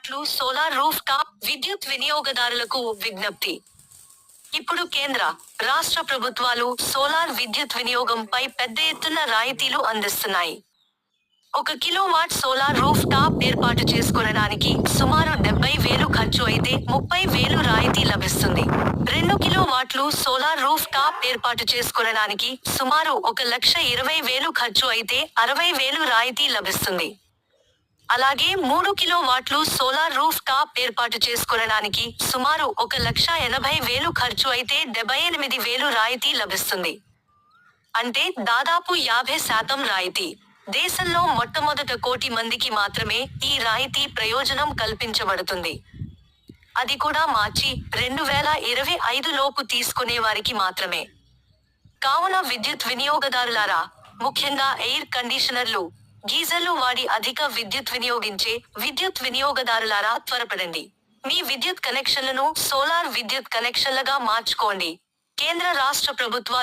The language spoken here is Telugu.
వాట్లు సోలార్ రూఫ్ టాప్ విద్యుత్ వినియోగదారులకు విజ్ఞప్తి. ఇప్పుడు కేంద్ర, రాష్ట్ర ప్రభుత్వాలు సోలార్ విద్యుత్ వినియోగంపై పెద్ద ఎత్తున రాయితీలు అందిస్తున్నాయి. 1 కిలోవాట్ సోలార్ రూఫ్ టాప్ ఏర్పాటు చేసుకొనడానికి సుమారు 70,000 ఖర్చు అయితే 30,000 రాయితీ లభిస్తుంది. 2 కిలోవాట్లు సోలార్ రూఫ్ టాప్ ఏర్పాటు చేసుకొనడానికి సుమారు 1,20,000 ఖర్చు అయితే 60,000 రాయితీ లభిస్తుంది. అలాగే 3 కిలోవాట్లు సోలార్ రూఫ్ టాప్ ఏర్పాటు చేసుకొనడానికి సుమారు 1,80,000 ఖర్చు అయితే 78,000 రాయితీ లభిస్తుంది. అంటే దాదాపు 50% రాయితీ. దేశంలో మొట్టమొదట 1 కోటి మందికి మాత్రమే ఈ రాయితీ ప్రయోజనం కల్పించబడుతుంది. అది కూడా మార్చి 2025 లోపు తీసుకునే వారికి మాత్రమే. కావున విద్యుత్ వినియోగదారులారా, ముఖ్యంగా ఎయిర్ కండీషనర్లు, గీజర్లు వాడి అధిక విద్యుత్ వినియోగించే విద్యుత్ వినియోగదారులారా త్వరపడండి. మీ విద్యుత్ కనెక్షన్లను సోలార్ విద్యుత్ కనెక్షన్లగా మార్చుకోండి. కేంద్ర రాష్ట్ర ప్రభుత్వాలు